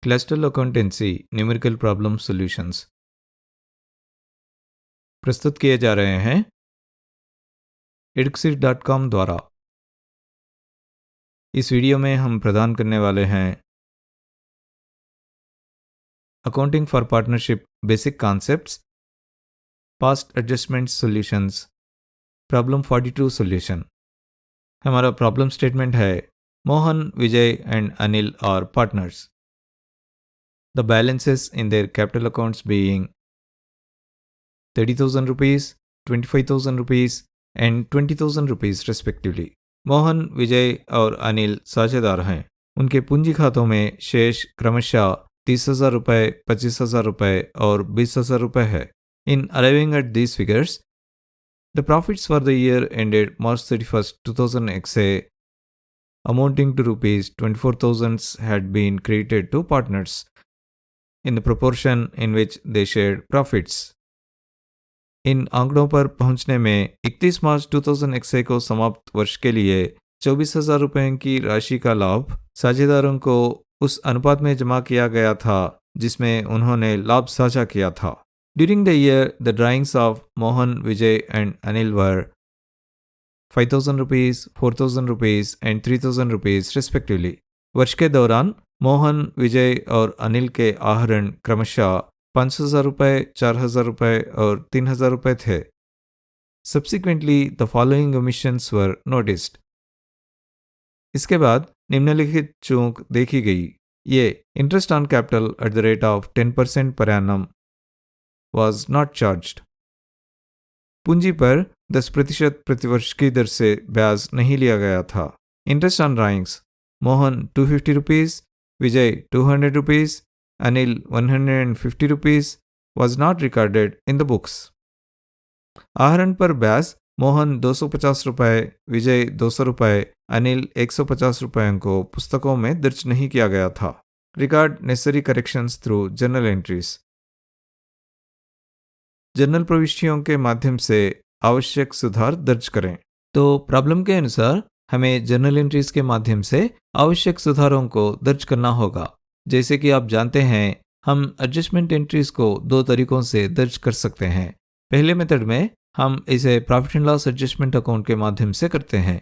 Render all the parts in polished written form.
Clustal accountancy numerical problem solutions प्रस्तुत किए जा रहे हैं edxit.com द्वारा। इस वीडियो में हम प्रदान करने वाले हैं accounting for partnership basic concepts, past adjustment solutions, problem 42 solution. हमारा प्रॉब्लम स्टेटमेंट है Mohan, Vijay and Anil are partners. The balances in their capital accounts being 30,000 rupees, 25,000 rupees and 20,000 rupees respectively. Mohan, विजय और अनिल साझेदार हैं। उनके पूंजी खातों में शेष क्रमशः 30,000 रुपये, 25,000 रुपये और 20,000 रुपये है। In arriving at these figures, the profits for the year ended March 31st, 2000 amounting to rupees 24,000 had been credited to partners in the proportion in which they shared profits. इन आंकड़ों पर पहुंचने में 31 मार्च 2001 को समाप्त वर्ष के लिए 24,000 रुपये की राशि का लाभ साझेदारों को उस अनुपात में जमा किया गया था जिसमें उन्होंने लाभ साझा किया था। During the year, the drawings of Mohan, Vijay and Anil were 5,000 rupees, 4,000 rupees and 3,000 rupees respectively. वर्ष के दौरान मोहन, विजय और अनिल के आहरण क्रमशः 5,000 रुपये, 4,000 रुपये और 3,000 रुपये थे। Subsequently, the following omissions were noticed. इसके बाद निम्नलिखित चूक देखी गई। ये interest on capital at the rate of 10% per annum was not charged. पूंजी पर 10% प्रतिवर्ष की दर से ब्याज नहीं लिया गया था। Interest on drawings Mohan 250 rupees, Vijay 200 rupees, Anil 150 rupees was not recorded in the books. आहरण पर ब्याज मोहन 250 रुपये, विजय 200 रुपये, अनिल 150 रुपयों को पुस्तकों में दर्ज नहीं किया गया था। Record necessary corrections through journal entries. Journal प्रविष्टियों के माध्यम से आवश्यक सुधार दर्ज करें। तो प्रॉब्लम के अनुसार हमें जर्नल एंट्रीज के माध्यम से आवश्यक सुधारों को दर्ज करना होगा। जैसे कि आप जानते हैं, हम एडजस्टमेंट एंट्रीज को दो तरीकों से दर्ज कर सकते हैं। पहले मेथड में हम इसे profit and loss adjustment account के माध्यम से करते हैं।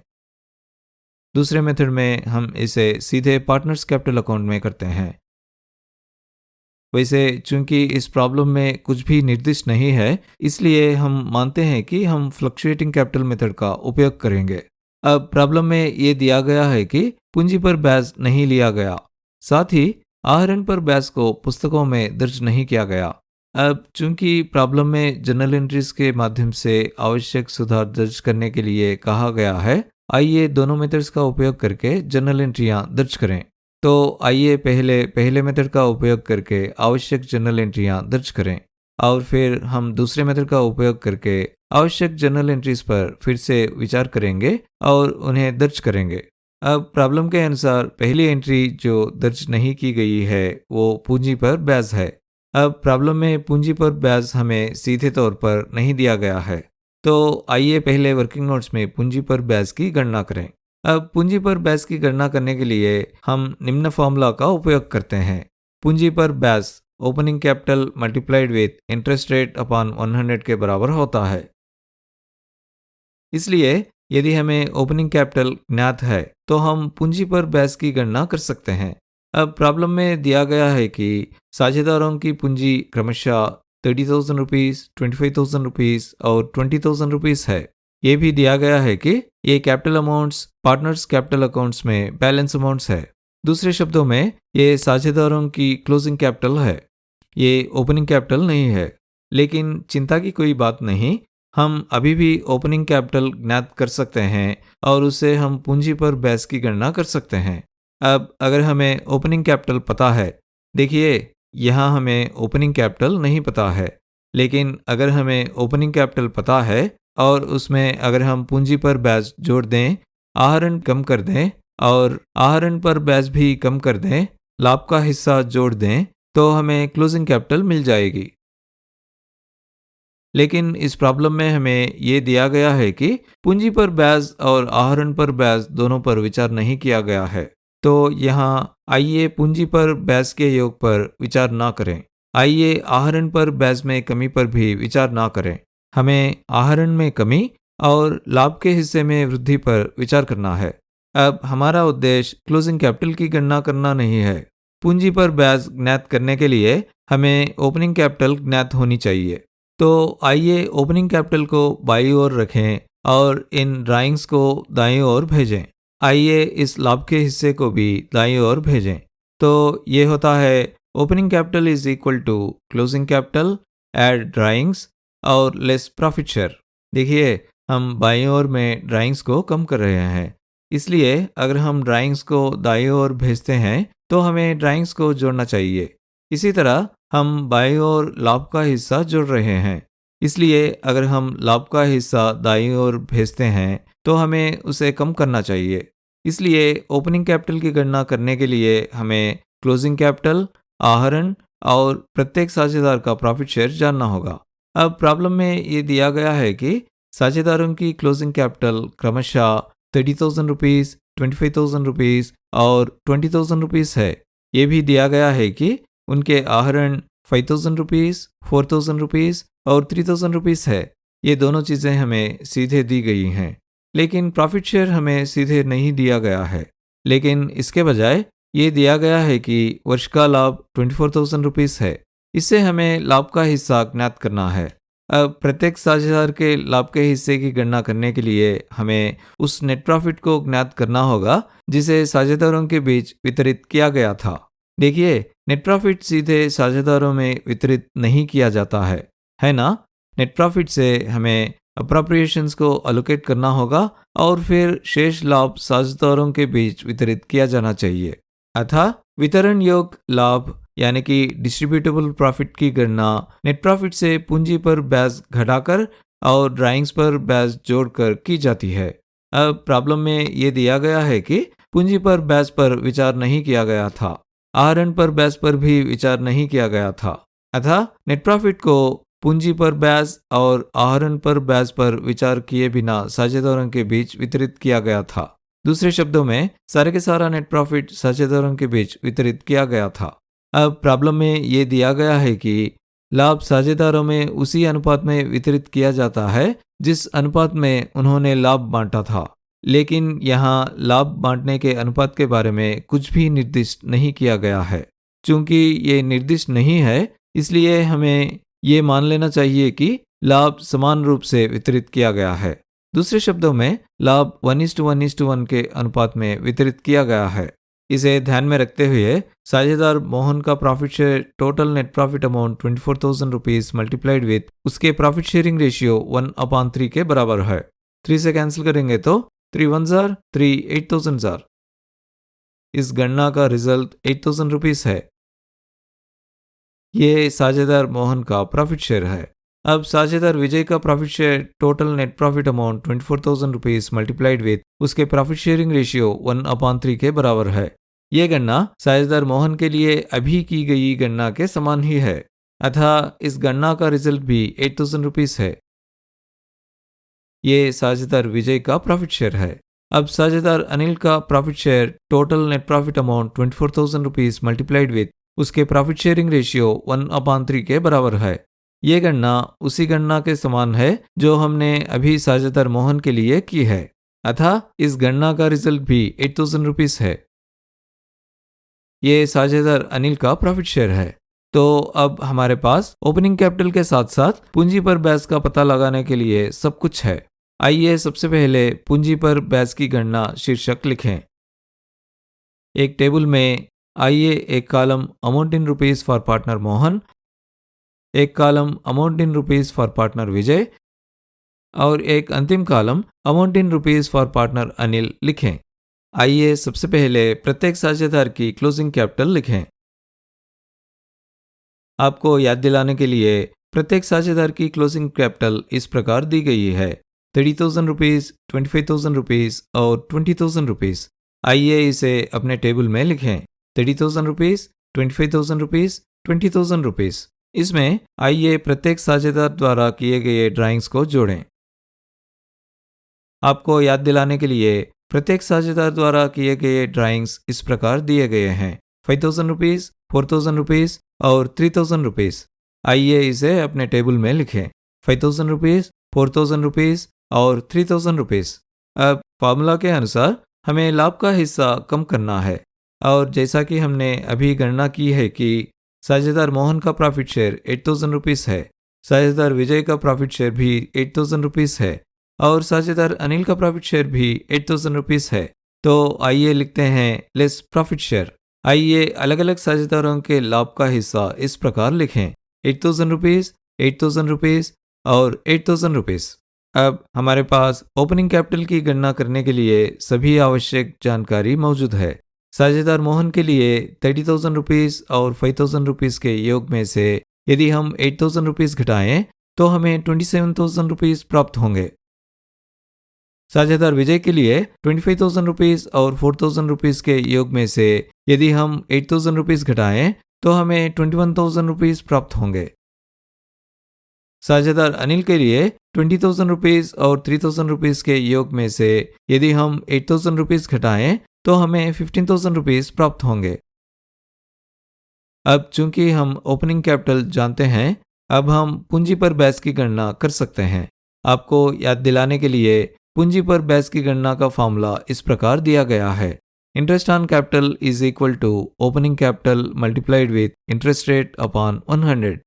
दूसरे मेथड में हम इसे सीधे पार्टनर्स कैपिटल अकाउंट में करते हैं। वैसे चूंकि इस प्रॉब्लम में कुछ भी निर्दिष्ट नहीं है, इसलिए हम मानते हैं कि हम फ्लक्चुएटिंग कैपिटल मेथड का उपयोग करेंगे। अब प्रॉब्लम में ये दिया गया है कि पूंजी पर ब्याज नहीं लिया गया, साथ ही आहरण पर ब्याज को पुस्तकों में दर्ज नहीं किया गया। अब चूंकि प्रॉब्लम में जर्नल एंट्रीज के माध्यम से आवश्यक सुधार दर्ज करने के लिए कहा गया है, आइए दोनों मेथड्स का उपयोग करके जर्नल एंट्रियां दर्ज करें। तो आइए पहले मेथड का उपयोग करके आवश्यक जर्नल एंट्रियां दर्ज करें और फिर हम दूसरे मेथड का उपयोग करके आवश्यक जर्नल एंट्रीज पर फिर से विचार करेंगे और उन्हें दर्ज करेंगे। अब प्रॉब्लम के अनुसार पहली एंट्री जो दर्ज नहीं की गई है वो पूंजी पर ब्याज है। अब प्रॉब्लम में पूंजी पर ब्याज हमें सीधे तौर पर नहीं दिया गया है, तो आइए पहले वर्किंग नोट्स में पूंजी पर ब्याज की गणना करें। अब पूंजी पर ब्याज की गणना करने के लिए हम निम्न फॉर्मूला का उपयोग करते हैं। पूंजी पर ब्याज opening capital multiplied with interest rate upon 100 के बराबर होता है। इसलिए यदि हमें ओपनिंग कैपिटल ज्ञात है तो हम पूंजी पर ब्याज की गणना कर सकते हैं। अब प्रॉब्लम में दिया गया है कि साझेदारों की पूंजी क्रमशः 30,000 रुपीज़, 25,000 रुपीज़ और 20,000 रुपीज़ है। ये भी दिया गया है कि ये capital amounts partners capital accounts में बैलेंस अमाउंट्स है। दूसरे शब्दों में ये साझेदारों की क्लोजिंग कैपिटल है, ये ओपनिंग कैपिटल नहीं है। लेकिन चिंता की कोई बात नहीं, हम अभी भी ओपनिंग कैपिटल ज्ञात कर सकते हैं और उससे हम पूंजी पर ब्याज की गणना कर सकते हैं। अब अगर हमें ओपनिंग कैपिटल पता है, देखिए यहाँ हमें ओपनिंग कैपिटल नहीं पता है, लेकिन अगर हमें ओपनिंग कैपिटल पता है और उसमें अगर हम पूंजी पर ब्याज जोड़ दें, आहरण कम कर दें और आहरण पर ब्याज भी कम कर दें, लाभ का हिस्सा जोड़ दें, तो हमें क्लोजिंग कैपिटल मिल जाएगी। लेकिन इस प्रॉब्लम में हमें ये दिया गया है कि पूंजी पर ब्याज और आहरण पर ब्याज दोनों पर विचार नहीं किया गया है। तो यहाँ आइए पूंजी पर ब्याज के योग पर विचार ना करें। आइए आहरण पर ब्याज में कमी पर भी विचार ना करें। हमें आहरण में कमी और लाभ के हिस्से में वृद्धि पर विचार करना है। अब हमारा उद्देश्य क्लोजिंग कैपिटल की गणना करना नहीं है। पूंजी पर ब्याज ज्ञात करने के लिए हमें ओपनिंग कैपिटल ज्ञात होनी चाहिए। तो आइए ओपनिंग कैपिटल को बाईं ओर रखें और इन ड्राइंग्स को दाईं ओर भेजें। आइए इस लाभ के हिस्से को भी दाईं ओर भेजें। तो ये होता है opening capital is equal to closing capital add drawings और लेस प्रॉफिट शेयर। देखिए हम बाईं ओर में ड्राइंग्स को कम कर रहे हैं, इसलिए अगर हम ड्राइंग्स को दाईं ओर भेजते हैं तो हमें ड्राइंग्स को जोड़ना चाहिए। इसी तरह हम बाईं ओर लाभ का हिस्सा जोड़ रहे हैं, इसलिए अगर हम लाभ का हिस्सा दाईं ओर भेजते हैं तो हमें उसे कम करना चाहिए। इसलिए ओपनिंग कैपिटल की गणना करने के लिए हमें क्लोजिंग कैपिटल, आहरण और प्रत्येक साझेदार का प्रॉफिट शेयर जानना होगा। अब प्रॉब्लम में ये दिया गया है कि साझेदारों की क्लोजिंग कैपिटल क्रमशः 30,000 रुपीज़, 25,000 रुपीज़ और 20,000 रुपीज़ है। ये भी दिया गया है कि उनके आहरण 5,000 रुपीज़, 4,000 रुपीज़ और 3,000 रुपीज़ है। ये दोनों चीज़ें हमें सीधे दी गई हैं, लेकिन प्रॉफिट शेयर हमें सीधे नहीं दिया गया है। लेकिन इसके बजाय ये दिया गया है कि वर्ष का लाभ 24,000 रुपीज़ है। इससे हमें लाभ का हिस्सा ज्ञात करना है। अब प्रत्येक साझेदार के लाभ के हिस्से की गणना करने के लिए हमें उस नेट प्रॉफिट को ज्ञात करना होगा जिसे साझेदारों के बीच वितरित किया गया था। देखिए नेट प्रॉफिट सीधे साझेदारों में वितरित नहीं किया जाता है ना? नेट प्रॉफिट से हमें अप्रोप्रिएशंस को अलोकेट करना होगा और फिर शेष लाभ साझेदारों के बीच वितरित किया जाना चाहिए। अतः वितरण योग्य लाभ यानी कि डिस्ट्रीब्यूटेबल प्रॉफिट की गणना नेट प्रॉफिट से पूंजी पर ब्याज घटाकर और ड्राइंग्स पर ब्याज जोड़कर की जाती है। अब प्रॉब्लम में ये दिया गया है कि पूंजी पर ब्याज पर विचार नहीं किया गया था, आहरण पर ब्याज पर भी विचार नहीं किया गया था। अतः नेट प्रॉफिट को पूंजी पर ब्याज और आहरण पर ब्याज पर विचार किए बिना साझेदारों के बीच वितरित किया गया था। दूसरे शब्दों में सारे के सारा नेट प्रॉफिट साझेदारों के बीच वितरित किया गया था। अब प्रॉब्लम में ये दिया गया है कि लाभ साझेदारों में उसी अनुपात में वितरित किया जाता है जिस अनुपात में उन्होंने लाभ बांटा था, लेकिन यहाँ लाभ बांटने के अनुपात के बारे में कुछ भी निर्दिष्ट नहीं किया गया है। चूंकि ये निर्दिष्ट नहीं है, इसलिए हमें ये मान लेना चाहिए कि लाभ समान रूप से वितरित किया गया है। दूसरे शब्दों में लाभ 1:1:1 के अनुपात में वितरित किया गया है। इसे ध्यान में रखते हुए साझेदार मोहन का profit share total net profit amount 24,000 rupees multiplied with उसके प्रॉफिट शेयरिंग रेशियो 1/3 के बराबर है। 3 से कैंसिल करेंगे तो 3 1 जार 3 8,000 जार। इस गणना का रिजल्ट 8,000 रुपीज़ है। ये साझेदार मोहन का प्रॉफिट शेयर है। अब साझेदार विजय का profit share total net profit amount 24,000 rupees multiplied with उसके प्रॉफिट शेयरिंग रेशियो 1/3 के बराबर है। यह गणना साझेदार मोहन के लिए अभी की गई गणना के समान ही है। अतः इस गणना का रिजल्ट भी 8,000 रुपीज़ है। ये साझेदार विजय का प्रॉफिट शेयर है। अब साझेदार अनिल का profit share total net profit amount 24,000 rupees multiplied with उसके प्रॉफिट शेयरिंग रेशियो 1/3 के बराबर है। ये गणना उसी गणना के समान है जो हमने अभी साझेदार मोहन के लिए की है। अतः इस गणना का रिजल्ट भी 8,000 रुपीज़ है। ये साझेदार अनिल का प्रॉफिट शेयर है। तो अब हमारे पास ओपनिंग कैपिटल के साथ साथ पूंजी पर ब्याज का पता लगाने के लिए सब कुछ है। आइए सबसे पहले पूंजी पर ब्याज की गणना शीर्षक लिखें। एक टेबल में आइए एक column amount in rupees for partner Mohan, एक column amount in rupees for partner Vijay और एक अंतिम column amount in rupees for partner Anil लिखें। आइए सबसे पहले प्रत्येक साझेदार की क्लोजिंग कैपिटल लिखें। आपको याद दिलाने के लिए प्रत्येक साझेदार की क्लोजिंग कैपिटल इस प्रकार दी गई है: 30,000 रुपीज़, 25,000 रुपीज़ और 20,000 रुपीज़। आइए इसे अपने टेबल में लिखें: 30,000 रुपीज़, 25,000 रुपीज़, 20,000 रुपीज़। इसमें आइए प्रत्येक साझेदार द्वारा किए गए ड्राइंग्स को जोड़ें। आपको याद दिलाने के लिए प्रत्येक साझेदार द्वारा किए गए ड्राइंग्स इस प्रकार दिए गए हैं: 5000 रुपीज़, 4000 रुपीज़ और 3000 रुपीज़। आइए इसे अपने टेबल में लिखें: 5000 रुपीज़, 4000 रुपीज़ और 3000 रुपीज़। अब फार्मूला के अनुसार हमें लाभ का हिस्सा कम करना है, और जैसा कि हमने अभी गणना की है कि साझेदार मोहन का प्रॉफिट शेयर 8000 रुपीज़ है, साझेदार विजय का प्रॉफिट शेयर भी 8000 रुपीज़ है और साझेदार अनिल का प्रॉफिट शेयर भी 8000 रुपीज़ है। तो आइए लिखते हैं लेस प्रॉफिट शेयर। आइए अलग अलग साझेदारों के लाभ का हिस्सा इस प्रकार लिखें: 8000 रुपीज़, 8000 रुपीज़ और 8000 रुपीज़। अब हमारे पास ओपनिंग कैपिटल की गणना करने के लिए सभी आवश्यक जानकारी मौजूद है। साझेदार मोहन के लिए 30,000 रुपीज़ और 5,000 रुपीज़ के योग में से यदि हम 8,000 रुपीज़ घटाएं तो हमें 27,000 रुपीज़ प्राप्त होंगे। साझेदार विजय के लिए 25,000 रुपीज़ और 4,000 रुपीज़ के योग में से यदि हम 8,000 रुपीज़ घटाएं तो हमें 21,000 रुपीज़ प्राप्त होंगे। साझेदार अनिल के लिए 20,000 रुपीज़ और 3,000 रुपीज़ के योग में से यदि हम 8,000 रुपीज़ घटाएं तो हमें 15,000 रुपीज़ प्राप्त होंगे। अब चूंकि हम ओपनिंग कैपिटल जानते हैं, अब हम पूंजी पर ब्याज की गणना कर सकते हैं। आपको याद दिलाने के लिए पूंजी पर ब्याज की गणना का फॉर्मूला इस प्रकार दिया गया है: interest on capital is equal to opening capital multiplied with interest rate upon 100।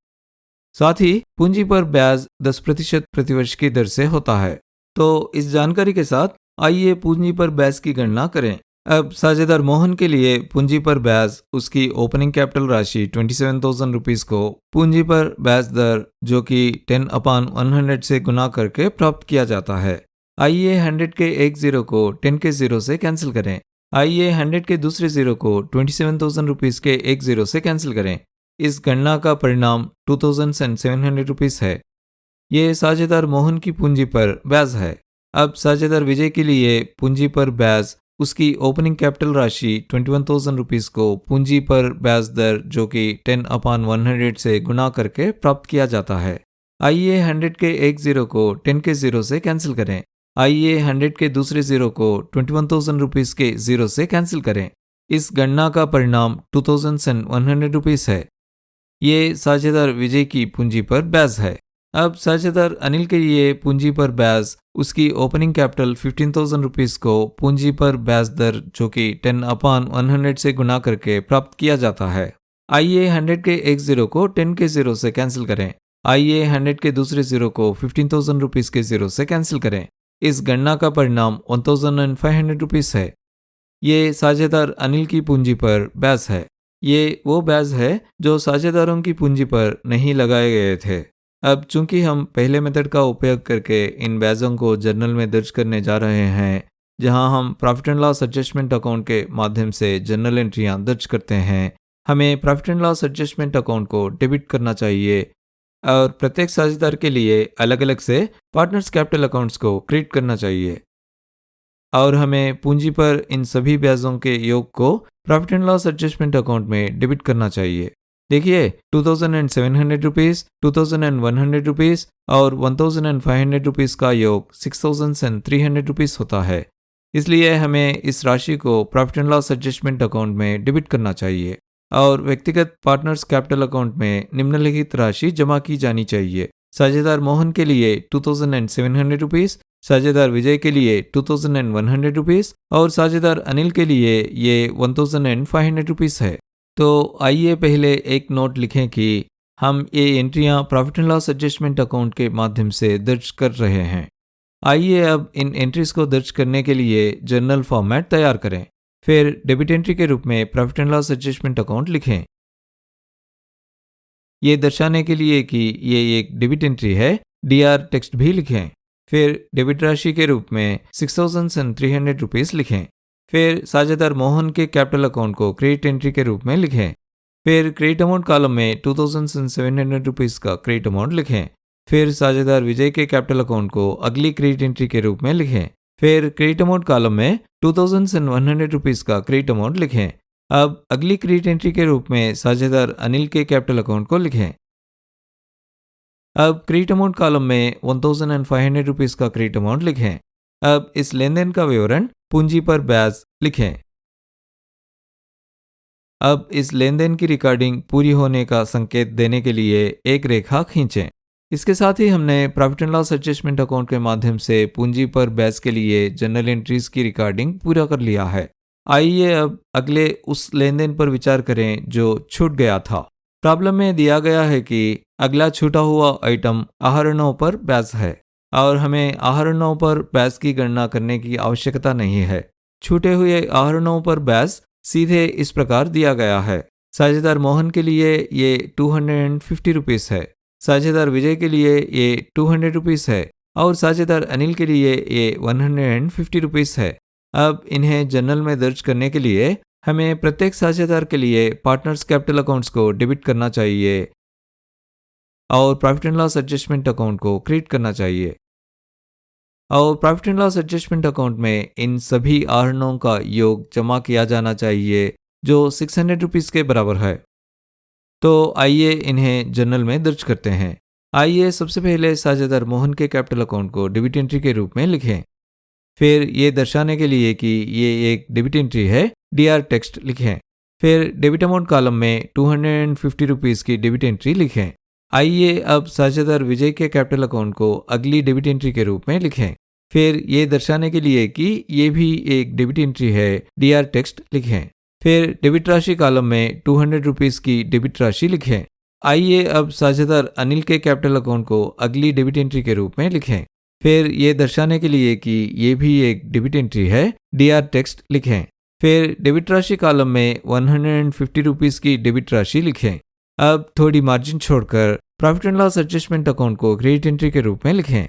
साथ ही पूंजी पर ब्याज 10% प्रतिवर्ष की दर से होता है। तो इस जानकारी के साथ आइए पूंजी पर ब्याज की गणना करें। अब साझेदार मोहन के लिए पूंजी पर ब्याज उसकी ओपनिंग कैपिटल राशि 27,000 रुपीज़ को पूंजी पर ब्याज दर जो कि 10/100 से गुना करके प्राप्त किया जाता है। आइए 100 के एक जीरो को 10 के जीरो से कैंसिल करें। आइए 100 के दूसरे जीरो को 27,000 रुपीज़ के एक जीरो से कैंसिल करें। इस गणना का परिणाम 2,700 रुपीज़ है। ये साझेदार मोहन की पूंजी पर ब्याज है। अब साझेदार विजय के लिए पूंजी पर ब्याज उसकी ओपनिंग कैपिटल राशि 21,000 रुपीज़ को पूंजी पर ब्याज दर जो कि 10/100 से गुना करके प्राप्त किया जाता है। आइए 100 के एक जीरो को 10 के जीरो से कैंसिल करें। आइए 100 के दूसरे जीरो को 21,000 रुपीज़ के जीरो से कैंसिल करें। इस गणना का परिणाम 2,100 रुपीज़ है। ये साझेदार विजय की पूंजी पर ब्याज है। अब साझेदार अनिल के लिए पूंजी पर ब्याज उसकी ओपनिंग कैपिटल 15,000 रुपीज़ को पूंजी पर ब्याज दर जो कि 10/100 से गुना करके प्राप्त किया जाता है। आइए 100 के एक जीरो को 10 के जीरो से कैंसिल करें। आइए 100 के दूसरे जीरो को 15,000 रुपीज़ के जीरो से कैंसिल करें। इस गणना का परिणाम 1,500 रुपीज़ है। ये साझेदार अनिल की पूंजी पर ब्याज है। ये वो ब्याज है जो साझेदारों की पूंजी पर नहीं लगाए गए थे। अब चूंकि हम पहले मेथड का उपयोग करके इन ब्याजों को जर्नल में दर्ज करने जा रहे हैं, जहां हम profit and loss adjustment account के माध्यम से जर्नल एंट्रियां दर्ज करते हैं, हमें profit and loss adjustment account को डेबिट करना चाहिए और प्रत्येक साझेदार के लिए अलग अलग से पार्टनर्स कैपिटल अकाउंट्स को क्रिएट करना चाहिए। और हमें पूंजी पर इन सभी ब्याजों के योग को profit and loss adjustment account में डेबिट करना चाहिए। देखिए 2,700 रुपीज़, 2,100 रुपीज़ और 1,500 रुपीज़ का योग 6,300 रुपीज़ होता है। इसलिए हमें इस राशि को profit and loss adjustment account में डेबिट करना चाहिए और व्यक्तिगत पार्टनर्स कैपिटल अकाउंट में निम्नलिखित राशि जमा की जानी चाहिए: साझेदार मोहन के लिए 2,700 रुपीज़, साझेदार विजय के लिए 2,100 रुपीज़ और साझेदार अनिल के लिए ये 1,500 रुपीज़ है। तो आइए पहले एक नोट लिखें कि हम ये एंट्रियां profit and loss adjustment account के माध्यम से दर्ज कर रहे हैं। आइए अब इन एंट्रीज को दर्ज करने के लिए जर्नल फॉर्मेट तैयार करें। फिर डेबिट एंट्री के रूप में profit and loss adjustment account लिखें। ये दर्शाने के लिए कि ये एक डेबिट एंट्री है, DR टेक्स्ट भी लिखें। फिर डेबिट राशि के रूप में 6,300 रुपीज़ लिखें। फिर साझेदार मोहन के कैपिटल अकाउंट को क्रेडिट एंट्री के रूप में लिखें। फिर क्रेडिट अमाउंट कॉलम में 2,700 रुपीज़ का क्रेडिट अमाउंट लिखें। फिर साझेदार विजय के कैपिटल अकाउंट को अगली क्रेडिट एंट्री के रूप में लिखें। फिर क्रेडिट अमाउंट कॉलम में 2,100 रुपीज़ का क्रेडिट अमाउंट लिखें। अब अगली क्रेडिट एंट्री के रूप में साझेदार अनिल के कैपिटल अकाउंट को लिखें। अब क्रेडिट अमाउंट कॉलम में 1,500 रुपीज़ का क्रेडिट अमाउंट लिखें। अब इस लेन देन का विवरण पूंजी पर ब्याज लिखें। अब इस लेन देन की रिकॉर्डिंग पूरी होने का संकेत देने के लिए एक रेखा खींचें। इसके साथ ही हमने profit and loss adjustment account के माध्यम से पूंजी पर ब्याज के लिए जनरल एंट्रीज की रिकॉर्डिंग पूरा कर लिया है। आइए अब अगले उस लेन देन पर विचार करें जो छूट गया था। प्रॉब्लम में दिया गया है कि अगला छूटा हुआ आइटम आहरणों पर ब्याज है और हमें आहरणों पर ब्याज की गणना करने की आवश्यकता नहीं है। छूटे हुए आहरणों पर ब्याज सीधे इस प्रकार दिया गया है। साझेदार मोहन के लिए ये 250 रुपीस है, साझेदार विजय के लिए ये 200 रुपीस है और साझेदार अनिल के लिए ये 150 रुपीस है। अब इन्हें जर्नल में दर्ज करने के लिए हमें प्रत्येक साझेदार के लिए पार्टनर्स कैपिटल अकाउंट्स को डेबिट करना चाहिए और profit and loss adjustment account को क्रेडिट करना चाहिए। और profit and loss adjustment account में इन सभी आहरणों का योग जमा किया जाना चाहिए जो 600 रुपीस के बराबर है। तो आइए इन्हें जर्नल में दर्ज करते हैं। आइए सबसे पहले साझेदार मोहन के कैपिटल अकाउंट को डेबिट एंट्री के रूप में लिखें। फिर ये दर्शाने के लिए कि ये एक डेबिट एंट्री है, डीआर टेक्स्ट लिखें। फिर डेबिट अमाउंट कॉलम में 250 रुपीस की डेबिट एंट्री लिखें। आइए अब साझेदार विजय के कैपिटल अकाउंट को अगली डेबिट एंट्री के रूप में लिखें। फिर ये दर्शाने के लिए कि ये भी एक डेबिट एंट्री है, डीआर टेक्स्ट लिखें। फिर डेबिट राशि कॉलम में 200 रुपीस की डेबिट राशि लिखें। आइए अब साझेदार अनिल के कैपिटल अकाउंट को अगली डेबिट एंट्री के रूप में लिखें। फिर ये दर्शाने के लिए कि ये भी एक डेबिट एंट्री है, डीआर टेक्स्ट लिखें। फिर डेबिट राशि कॉलम में 150 रुपीस की डेबिट राशि लिखें। अब थोड़ी मार्जिन छोड़कर profit and loss adjustment account को क्रेडिट एंट्री के रूप में लिखें।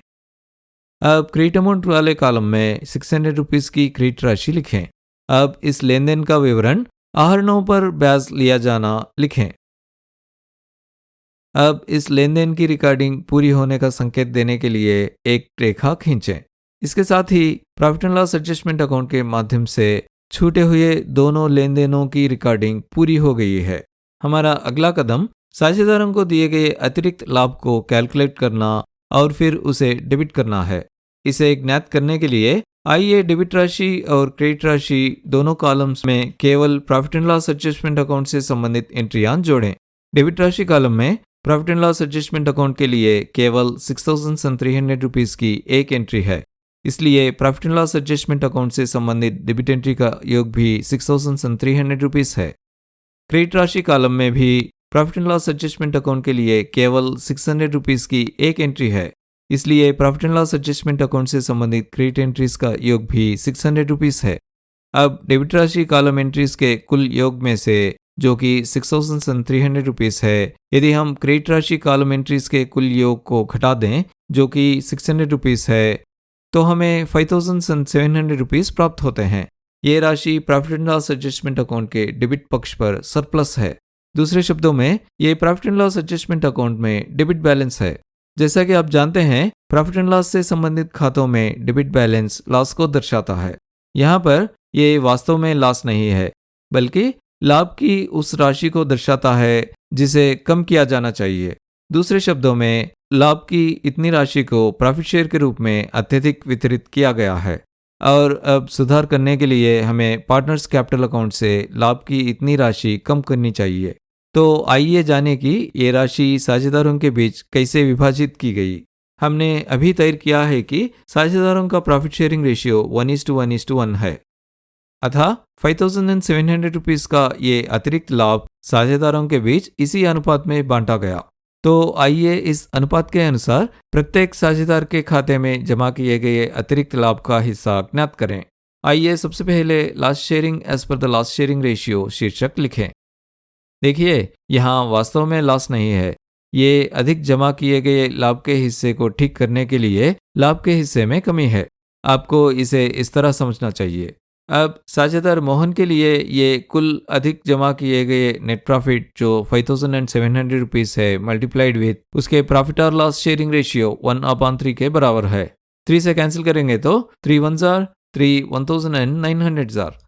अब क्रेडिट अमाउंट वाले कॉलम में 600 रुपीस की क्रेडिट राशि लिखें। अब इस लेन देन का विवरण आहरणों पर ब्याज लिया जाना लिखें। अब इस लेन देन की रिकॉर्डिंग पूरी होने का संकेत देने के लिए एक रेखा खींचें। इसके साथ ही profit and loss adjustment account के माध्यम से छूटे हुए दोनों लेन देनों की रिकॉर्डिंग पूरी हो गई है। हमारा अगला कदम साझेदारों को दिए गए अतिरिक्त लाभ को कैलकुलेट करना और फिर उसे डेबिट करना है। इसे ज्ञात करने के लिए आइए डेबिट राशि और क्रेडिट राशि दोनों कॉलम्स में केवल profit and loss adjustment account से संबंधित एंट्रियां जोड़ें। डेबिट राशि कॉलम में profit and loss adjustment account के लिए केवल 6,300 रुपीस की एक एंट्री है, इसलिए profit and loss adjustment account से संबंधित डेबिट एंट्री का योग भी 6,300 रुपीस है। क्रेडिट राशि कॉलम में भी profit and loss adjustment account के लिए केवल 600 रुपीस की एक एंट्री है, इसलिए profit and loss adjustment account से संबंधित क्रेडिट एंट्रीज का योग भी 600 रुपीस है। अब डेबिट राशि कॉलम एंट्रीज के कुल योग में से जो कि 6,300 रुपीस है, यदि हम क्रेडिट राशि कॉलम एंट्रीज के कुल योग को घटा दें जो कि 600 रुपीस है, तो हमें 5,700 रुपीस प्राप्त होते हैं। ये राशि profit and loss adjustment account के डेबिट पक्ष पर सरप्लस है। दूसरे शब्दों में ये profit and loss adjustment account में डेबिट बैलेंस है। जैसा कि आप जानते हैं, प्रॉफिट एंड लॉस से संबंधित खातों में डेबिट बैलेंस लॉस को दर्शाता है। यहाँ पर ये वास्तव में लॉस नहीं है, बल्कि लाभ की उस राशि को दर्शाता है जिसे कम किया जाना चाहिए। दूसरे शब्दों में लाभ की इतनी राशि को प्रॉफिट शेयर के रूप में अत्यधिक वितरित किया गया है और अब सुधार करने के लिए हमें पार्टनर्स कैपिटल अकाउंट से लाभ की इतनी राशि कम करनी चाहिए। तो आइए जानें कि ये राशि साझेदारों के बीच कैसे विभाजित की गई। हमने अभी तय किया है कि साझेदारों का प्रॉफिट शेयरिंग रेशियो 1:1:1 है, अतः 5,700 रुपीस का ये अतिरिक्त लाभ साझेदारों के बीच इसी अनुपात में बांटा गया। तो आइए इस अनुपात के अनुसार प्रत्येक साझेदार के खाते में जमा किए गए अतिरिक्त लाभ का हिस्सा ज्ञात करें। आइए सबसे पहले last sharing as per the last sharing ratio शीर्षक लिखें। देखिए, यहाँ वास्तव में लॉस नहीं है। ये अधिक जमा किए गए लाभ के हिस्से को ठीक करने के लिए लाभ के हिस्से में कमी है। आपको इसे इस तरह समझना चाहिए। अब साझेदार मोहन के लिए ये कुल अधिक जमा किए गए नेट प्रॉफिट जो 5,700 रुपीस है मल्टीप्लाइड विथ उसके प्रॉफिट और लॉस शेयरिंग रेशियो 1/3 के बराबर है। 3 से कैंसिल करेंगे तो 3 1 जार 3 1,900 जार।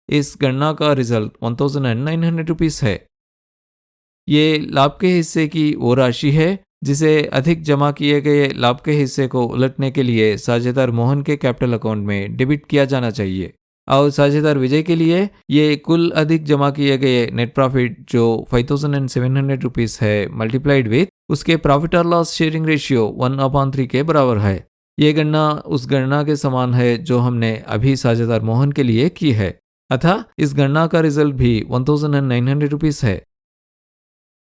इस गणना का रिजल्ट 1,900 रुपीस है। ये लाभ के हिस्से की वो राशि है जिसे अधिक जमा किए गए लाभ के हिस्से को उलटने के लिए साझेदार मोहन के कैपिटल अकाउंट में डेबिट किया जाना चाहिए। और साझेदार विजय के लिए ये कुल अधिक जमा किए गए नेट प्रॉफिट जो 5700 रुपीस है मल्टीप्लाइड विथ उसके प्रॉफिट और लॉस शेयरिंग रेशियो 1/3 के बराबर है। ये गणना उस गणना के समान है जो हमने अभी साझेदार मोहन के लिए की है, अतः इस गणना का रिजल्ट भी 1900 रुपीस है।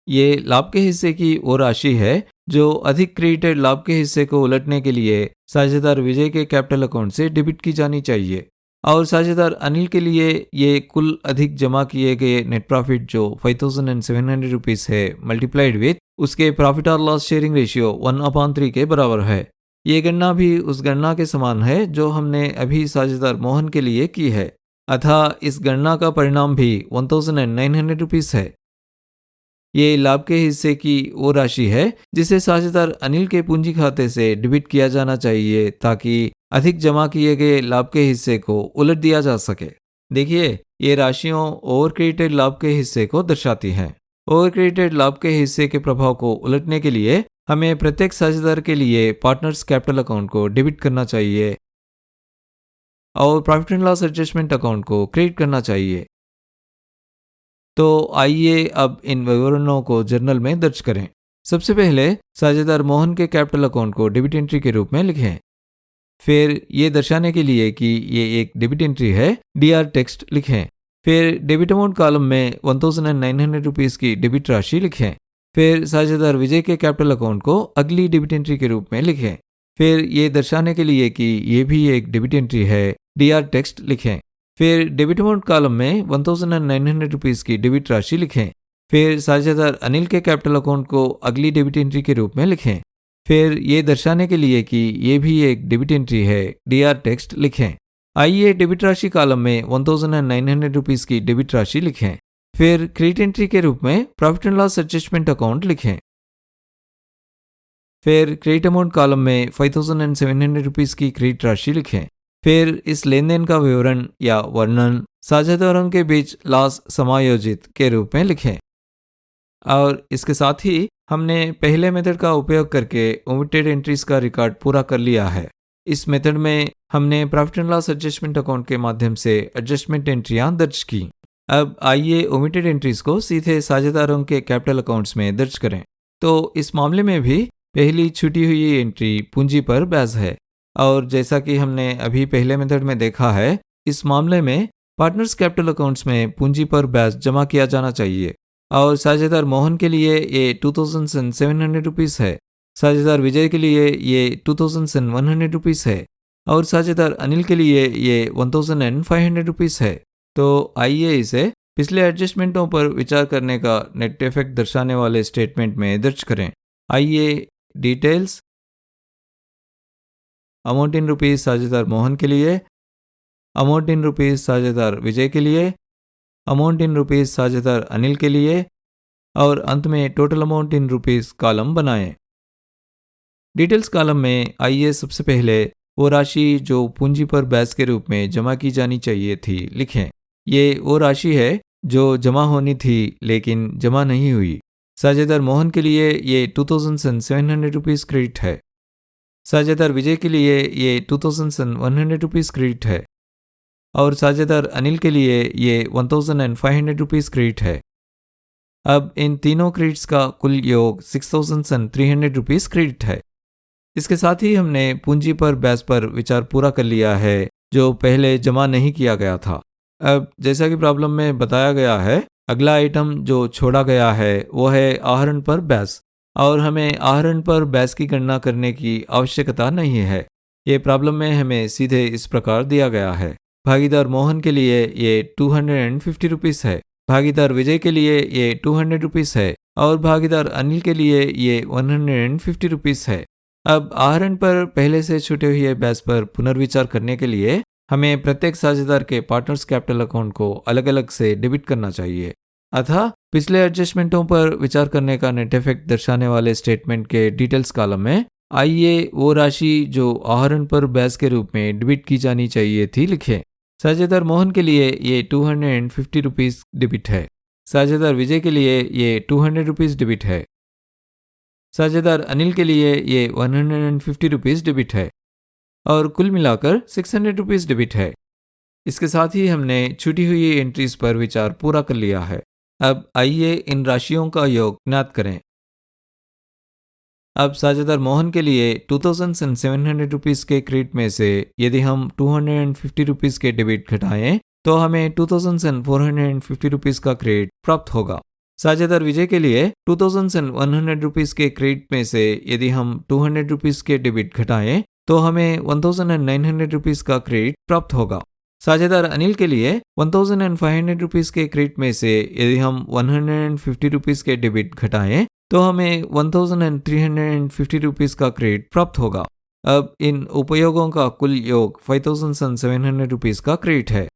ये लाभ के हिस्से की वो राशि है जो अधिक क्रेडिटेड लाभ के हिस्से को उलटने के लिए साझेदार विजय के कैपिटल अकाउंट से डेबिट की जानी चाहिए। और साझेदार अनिल के लिए ये कुल अधिक जमा किए गए नेट प्रॉफिट जो 5700 रुपीस है मल्टीप्लाइड विथ उसके प्रॉफिट और लॉस शेयरिंग रेशियो 1/3 के बराबर है। ये गणना भी उस गणना के समान है जो हमने अभी साझेदार मोहन के लिए की है, अतः इस गणना का परिणाम भी 1900 रुपीस है। ये लाभ के हिस्से की वो राशि है जिसे साझेदार अनिल के पूंजी खाते से डेबिट किया जाना चाहिए ताकि अधिक जमा किए गए लाभ के हिस्से को उलट दिया जा सके। देखिए, ये राशियों ओवर क्रेडिटेड लाभ के हिस्से को दर्शाती हैं। ओवर क्रेडिटेड लाभ के हिस्से के प्रभाव को उलटने के लिए हमें प्रत्येक साझेदार के लिए पार्टनर्स कैपिटल अकाउंट को डेबिट करना चाहिए और profit and loss adjustment account को क्रेडिट करना चाहिए। तो आइए अब इन विवरणों को जर्नल में दर्ज करें। सबसे पहले साझेदार मोहन के कैपिटल अकाउंट को डेबिट एंट्री के रूप में लिखें। फिर ये दर्शाने के लिए कि ये एक डेबिट एंट्री है, डीआर टेक्स्ट लिखें। फिर डेबिट अमाउंट कॉलम में 1900 रुपीस की डेबिट राशि लिखें। फिर साझेदार विजय के कैपिटल अकाउंट को अगली डेबिट एंट्री के रूप में लिखें। फिर ये दर्शाने के लिए कि ये भी एक डेबिट एंट्री है, डीआर टेक्स्ट लिखें। फिर डेबिट अमाउंट कॉलम में 1900 रुपीस की डेबिट राशि लिखें। फिर साझेदार अनिल के कैपिटल अकाउंट को अगली डेबिट एंट्री के रूप में लिखें। फिर ये दर्शाने के लिए कि ये भी एक डेबिट एंट्री है, डीआर टेक्स्ट लिखें। आइए डेबिट राशि कॉलम में 1900 रुपीस की डेबिट राशि लिखें। फिर क्रेडिट एंट्री के रूप में profit and loss adjustment account लिखें। फिर क्रेडिट अमाउंट कॉलम में 5700 रुपीस की क्रेडिट राशि लिखें। फिर इस लेन देन का विवरण या वर्णन साझेदारों के बीच लॉस समायोजित के रूप में लिखें। और इसके साथ ही हमने पहले मेथड का उपयोग करके ओमिटेड एंट्रीज का रिकॉर्ड पूरा कर लिया है। इस मेथड में हमने profit and loss adjustment account के माध्यम से एडजस्टमेंट एंट्रियां दर्ज की। अब आइए ओमिटेड एंट्रीज को सीधे साझेदारों के कैपिटल अकाउंट्स में दर्ज करें। तो इस मामले में भी पहली छूटी हुई एंट्री पूंजी पर ब्याज है, और जैसा कि हमने अभी पहले मेथड में देखा है, इस मामले में पार्टनर्स कैपिटल अकाउंट्स में पूंजी पर ब्याज जमा किया जाना चाहिए। और साझेदार मोहन के लिए ये 2700 रुपीस है, साझेदार विजय के लिए ये 2100 रुपीस है, और साझेदार अनिल के लिए ये 1500 रुपीस है। तो आइए इसे पिछले एडजस्टमेंटों पर विचार करने का नेट इफेक्ट दर्शाने वाले स्टेटमेंट में दर्ज करें। आइए डिटेल्स अमाउंट इन रुपीस साझेदार मोहन के लिए, अमाउंट इन रुपीस साझेदार विजय के लिए, अमाउंट इन रुपीस साझेदार अनिल के लिए, और अंत में total amount in rupees column बनाएं। डिटेल्स कॉलम में आइए सबसे पहले वो राशि जो पूंजी पर ब्याज के रूप में जमा की जानी चाहिए थी लिखें। ये वो राशि है जो जमा होनी थी लेकिन जमा नहीं हुई। साझेदार मोहन के लिए ये 2700 रुपीस क्रेडिट है। साझेदार विजय के लिए ये 2100 रुपीस क्रेडिट है, और साझेदार अनिल के लिए ये 1500 रुपीस क्रेडिट है। अब इन तीनों क्रेडिट्स का कुल योग 6300 रुपीस क्रेडिट है। इसके साथ ही हमने पूंजी पर ब्याज पर विचार पूरा कर लिया है जो पहले जमा नहीं किया गया था। अब जैसा कि प्रॉब्लम में बताया गया है, अगला आइटम जो छोड़ा गया है वो है आहरण पर ब्याज, और हमें आहरण पर ब्याज की गणना करने की आवश्यकता नहीं है। ये प्रॉब्लम में हमें सीधे इस प्रकार दिया गया है। भागीदार मोहन के लिए ये 250 रुपीस है, भागीदार विजय के लिए ये 200 रुपीस है, और भागीदार अनिल के लिए ये 150 रुपीस है। अब आहरण पर पहले से छूटे हुए ब्याज पर पुनर्विचार करने के लिए हमें प्रत्येक साझेदार के पार्टनर्स कैपिटल अकाउंट को अलग अलग से डेबिट करना चाहिए। अतः पिछले एडजस्टमेंटों पर विचार करने का नेट इफेक्ट दर्शाने वाले स्टेटमेंट के डिटेल्स कॉलम में आइए वो राशि जो आहरण पर ब्याज के रूप में डेबिट की जानी चाहिए थी लिखें। साझेदार मोहन के लिए ये 250 रुपीस डेबिट है, साझेदार विजय के लिए ये 200 रुपीस डेबिट है, साझेदार अनिल के लिए ये 150 रुपीस डेबिट है, और कुल मिलाकर 600 रुपीस डेबिट है। इसके साथ ही हमने छूटी हुई एंट्रीज पर विचार पूरा कर लिया है। अब आइए इन राशियों का योग ज्ञात करें। अब साझेदार मोहन के लिए 2700 रुपीज़ के क्रेडिट में से यदि हम 250 रुपीज़ के डेबिट घटाएं तो हमें 2450 रुपीज़ का क्रेडिट प्राप्त होगा। साझेदार विजय के लिए 2100 रुपीज़ के क्रेडिट में से यदि हम 200 रुपीज़ के डेबिट घटाएं तो हमें 1900 रुपीज़ का क्रेडिट प्राप्त होगा। साझेदार अनिल के लिए 1500 रुपीज़ के क्रेडिट में से यदि हम 150 रुपीज़ के डेबिट घटाएं तो हमें 1350 रुपीज़ का क्रेडिट प्राप्त होगा। अब इन उपयोगों का कुल योग 5700 रुपीज़ का क्रेडिट है।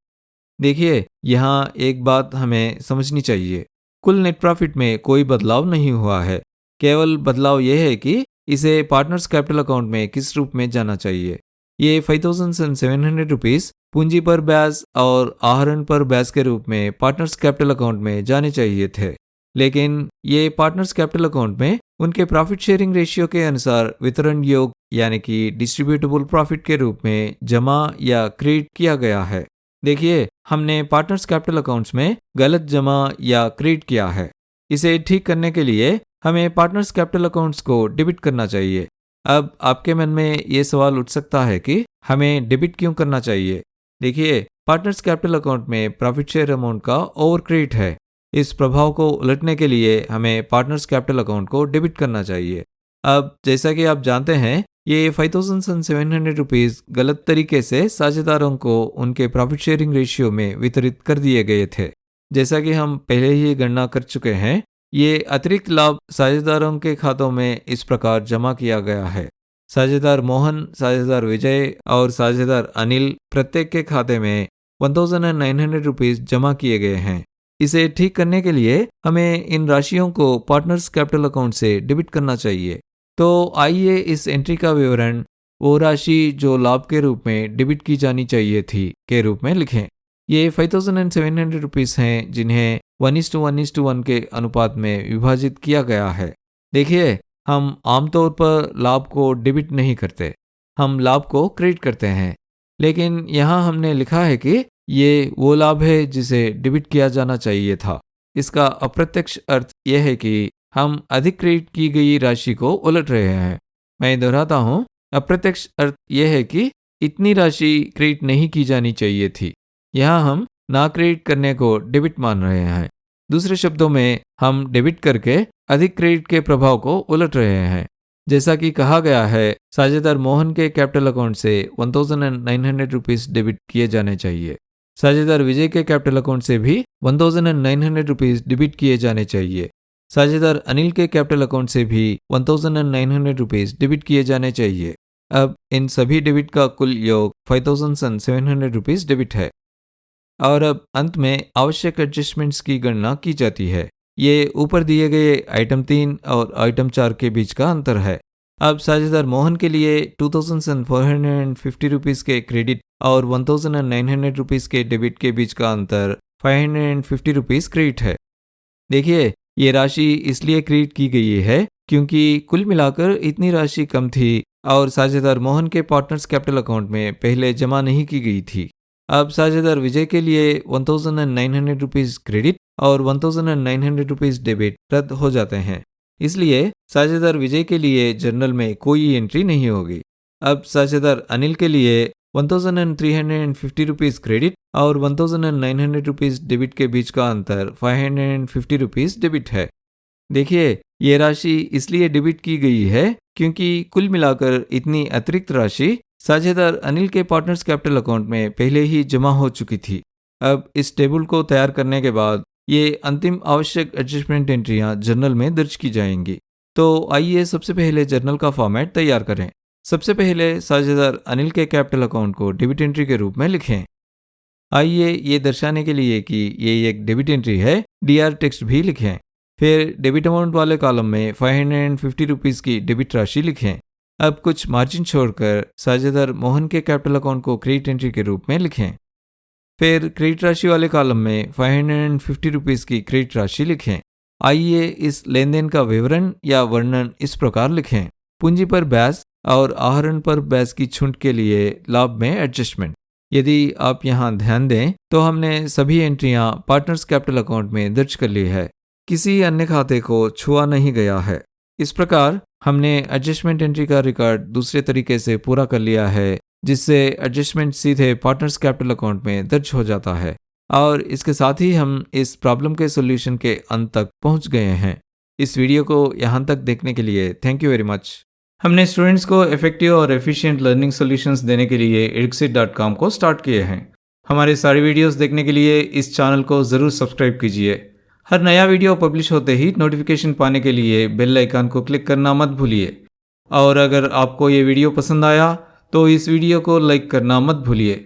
देखिए, यहाँ एक बात हमें समझनी चाहिए। कुल नेट प्रॉफिट में कोई बदलाव नहीं हुआ है। केवल बदलाव यह है कि इसे पार्टनर्स कैपिटल अकाउंट में किस रूप में जाना चाहिए। ये 5700 रुपीज़ पूंजी पर ब्याज और आहरण पर ब्याज के रूप में पार्टनर्स कैपिटल अकाउंट में जाने चाहिए थे, लेकिन ये पार्टनर्स कैपिटल अकाउंट में उनके प्रॉफिट शेयरिंग रेशियो के अनुसार वितरण योग यानी कि डिस्ट्रीब्यूटेबल प्रॉफिट के रूप में जमा या क्रेडिट किया गया है। देखिए, हमने पार्टनर्स कैपिटल अकाउंट्स में गलत जमा या क्रेडिट किया है। इसे ठीक करने के लिए हमें पार्टनर्स कैपिटल अकाउंट्स को डेबिट करना चाहिए। अब आपके मन में ये सवाल उठ सकता है कि हमें डेबिट क्यों करना चाहिए। देखिए, पार्टनर्स कैपिटल अकाउंट में प्रॉफिट शेयर अमाउंट का ओवर क्रेडिट है। इस प्रभाव को उलटने के लिए हमें पार्टनर्स कैपिटल अकाउंट को डेबिट करना चाहिए। अब जैसा कि आप जानते हैं, ये 5700 रुपीज़ गलत तरीके से साझेदारों को उनके प्रॉफिट शेयरिंग रेशियो में वितरित कर दिए गए थे। जैसा कि हम पहले ही गणना कर चुके हैं, ये अतिरिक्त लाभ साझेदारों के खातों में इस प्रकार जमा किया गया है। साझेदार मोहन, साझेदार विजय और साझेदार अनिल प्रत्येक के खाते में 1900 रुपीज़ जमा किए गए हैं। इसे ठीक करने के लिए हमें इन राशियों को पार्टनर्स कैपिटल अकाउंट से डेबिट करना चाहिए। तो आइए इस एंट्री का विवरण वो राशि जो लाभ के रूप में डेबिट की जानी चाहिए थी के रूप में लिखें। ये 5700 रुपीज़ हैं जिन्हें 1:1:1 के अनुपात में विभाजित किया गया है। देखिए, हम आमतौर पर लाभ को डेबिट नहीं करते, हम लाभ को क्रेडिट करते हैं, लेकिन यहाँ हमने लिखा है कि ये वो लाभ है जिसे डेबिट किया जाना चाहिए था। इसका अप्रत्यक्ष अर्थ यह है कि हम अधिक क्रेडिट की गई राशि को उलट रहे हैं। मैं दोहराता हूँ, अप्रत्यक्ष अर्थ यह है कि इतनी राशि क्रेडिट नहीं की जानी चाहिए थी। यहाँ हम ना क्रेडिट करने को डेबिट मान रहे हैं। दूसरे शब्दों में, हम डेबिट करके अधिक क्रेडिट के प्रभाव को उलट रहे हैं। जैसा कि कहा गया है, साझेदार मोहन के कैपिटल अकाउंट से 1900 रुपीज़ डेबिट किए जाने चाहिए। साझेदार विजय के कैपिटल अकाउंट से भी 1900 रुपीज़ डेबिट किए जाने चाहिए। साझेदार अनिल के कैपिटल अकाउंट से भी 1900 रुपीज़ डेबिट किए जाने चाहिए। अब इन सभी डेबिट का कुल योग 5700 रुपीज़ डेबिट है। और अब अंत में आवश्यक एडजस्टमेंट्स की गणना की जाती है। ये ऊपर दिए गए आइटम 3 और आइटम 4 के बीच का अंतर है। अब साझेदार मोहन के लिए 2450 रुपीज़ के क्रेडिट और 1900 रुपीज़ के डेबिट के बीच का अंतर 550 रुपीज़ क्रेडिट है। देखिए, ये राशि इसलिए क्रेडिट की गई है क्योंकि कुल मिलाकर इतनी राशि कम थी और साझेदार मोहन के पार्टनर्स कैपिटल अकाउंट में पहले जमा नहीं की गई थी। अब साझेदार विजय के लिए 1900 रुपीज़ क्रेडिट और 1900 रुपीज़ डेबिट रद्द हो जाते हैं, इसलिए साझेदार विजय के लिए जर्नल में कोई एंट्री नहीं होगी। अब साझेदार अनिल के लिए 1350 रुपीज़ क्रेडिट और 1900 रुपीज़ डेबिट के बीच का अंतर 550 रुपीज़ डेबिट है। देखिए, ये राशि इसलिए डेबिट की गई है क्योंकि कुल मिलाकर इतनी अतिरिक्त राशि साझेदार अनिल के पार्टनर्स कैपिटल अकाउंट में पहले ही जमा हो चुकी थी। अब इस टेबल को तैयार करने के बाद ये अंतिम आवश्यक एडजस्टमेंट एंट्रियां जर्नल में दर्ज की जाएंगी। तो आइए सबसे पहले जर्नल का फॉर्मेट तैयार करें। सबसे पहले साझेदार अनिल के कैपिटल अकाउंट को डेबिट एंट्री के रूप में लिखें। आइए ये दर्शाने के लिए कि ये एक डेबिट एंट्री है, डीआर टेक्स्ट भी लिखें। फिर डेबिट अमाउंट वाले कॉलम में 550 रुपीज़ की डेबिट राशि लिखें। अब कुछ मार्जिन छोड़कर साझेदार मोहन के कैपिटल अकाउंट को क्रेडिट एंट्री के रूप में लिखें। फिर क्रेडिट राशि वाले कॉलम में 550 रुपीज़ की क्रेडिट राशि लिखें। आइए इस लेन देन का विवरण या वर्णन इस प्रकार लिखें। पूंजी पर ब्याज और आहरण पर ब्याज की छूट के लिए लाभ में एडजस्टमेंट। यदि आप यहाँ ध्यान दें तो हमने सभी एंट्रियां पार्टनर्स कैपिटल अकाउंट में दर्ज कर ली है। किसी अन्य खाते को छुआ नहीं गया है। इस प्रकार हमने एडजस्टमेंट एंट्री का रिकॉर्ड दूसरे तरीके से पूरा कर लिया है, जिससे एडजस्टमेंट सीधे पार्टनर्स कैपिटल अकाउंट में दर्ज हो जाता है। और इसके साथ ही हम इस प्रॉब्लम के सॉल्यूशन के अंत तक पहुंच गए हैं। इस वीडियो को यहाँ तक देखने के लिए थैंक यू वेरी मच। हमने स्टूडेंट्स को इफेक्टिव और एफिशिएंट लर्निंग सॉल्यूशंस देने के लिए eduxit.com को स्टार्ट किए हैं। हमारे सारे वीडियोस देखने के लिए इस चैनल को ज़रूर सब्सक्राइब कीजिए। हर नया वीडियो पब्लिश होते ही नोटिफिकेशन पाने के लिए बेल आइकन को क्लिक करना मत भूलिए। और अगर आपको ये वीडियो पसंद आया तो इस वीडियो को लाइक करना मत भूलिए।